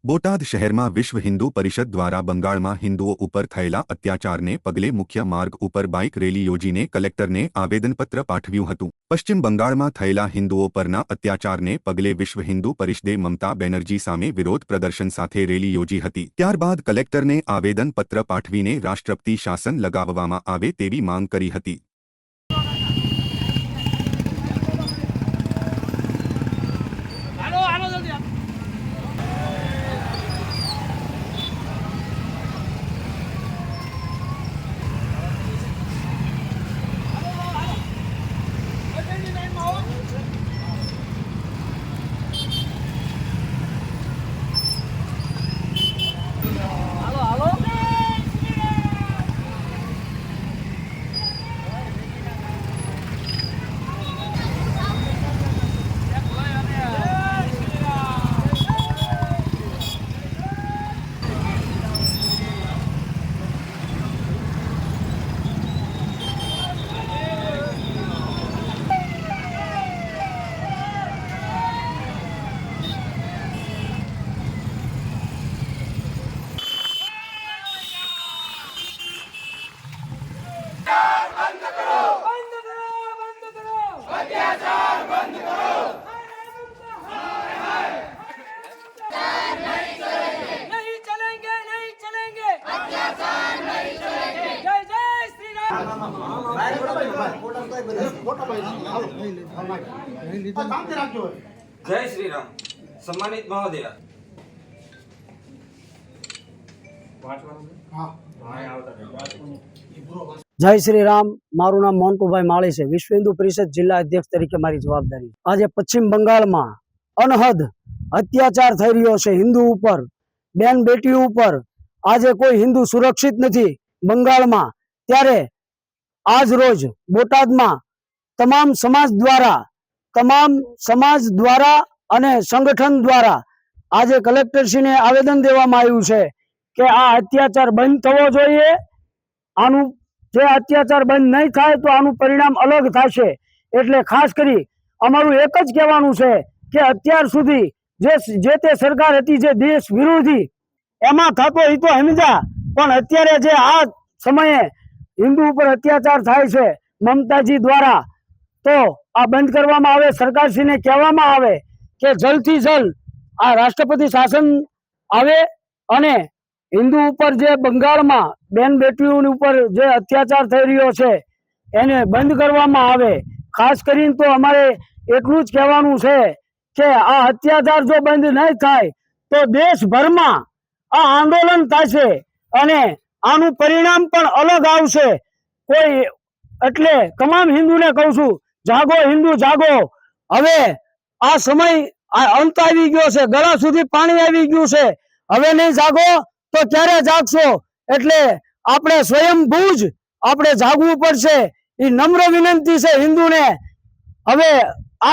બોટાદ શહેરમાં વિશ્વ હિન્દુ પરિષદ દ્વારા બંગાળમાં હિન્દુઓ ઉપર થયેલા અત્યાચારને પગલે મુખ્ય માર્ગ ઉપર બાઇક રેલી યોજીને કલેક્ટરને આવેદનપત્ર પાઠવ્યું હતું। પશ્ચિમ બંગાળમાં થયેલા હિન્દુઓ પરના અત્યાચારને પગલે વિશ્વ હિન્દુ પરિષદે મમતા બેનર્જી સામે વિરોધ પ્રદર્શન સાથે રેલી યોજી હતી। ત્યારબાદ કલેક્ટરને આવેદનપત્ર પાઠવીને રાષ્ટ્રપતિ શાસન લગાવવામાં આવે તેવી માંગ કરી હતી। जय श्री राम। सम्मानित महोदय, जय श्री राम। मारू नाम मोंटूभाई माळी है। विश्व हिंदू परिषद जिला अध्यक्ष तरीके मारी जवाबदारी। आज पश्चिम बंगाल में अनहद अत्याचार थई रह्यो छे हिंदू ऊपर, बेन बेटी ऊपर। आज कोई हिंदू सुरक्षित नहीं बंगाल में, त्यारे आज रोज बोटाद में तमाम समाज द्वारा अने संगठन द्वारा आज कलेक्टरश्री ने आवेदन देवामां आव्युं छे के आ अत्याचार बंध थवो जोईए। आनु जे अत्याचार बंध नहीं थाय तो आनु परिणाम अलग थशे। एटले खास करी अमारुं एक ज कहेवानुं छे के अत्यार सुधी जे ते सरकार हती जे देश विरोधी एमां थतो हितो समजा, पण अत्यारे जे आ समये हिंदू पर अत्याचार थाय छे ममताजी द्वारा, तो आ बंध करवामां आवे। सरकारश्री ने कहेवामां आवे के जल्द थी जल्द आ राष्ट्रपति शासन आवे अने हिंदू ऊपर जे बंगाल में बेन बेटीओ ऊपर जे अत्याचार थई रह्यो छे एने बंध करवामां आवे। खास करीने तो अमारे एटलुं ज कहेवानुं छे के आ अत्याचार जो बंध नहीं थाय तो देशभर में आ आंदोलन थशे अने आनुं परिणाम पण अलग आवशे। कोई एटले तमाम हिंदू ने कहूं छुं, जागो हिंदू जागो। हवे आ समय अंत आवी गयो छे, गळा सुधी पाणी आवी गयुं छे। हवे नहीं जागो तो क्यारे जागशो? एटले आपणे स्वयंभू ज आपणे जागवुं पड़शे। ई नम्र विनंती छे हिंदू ने। हवे आ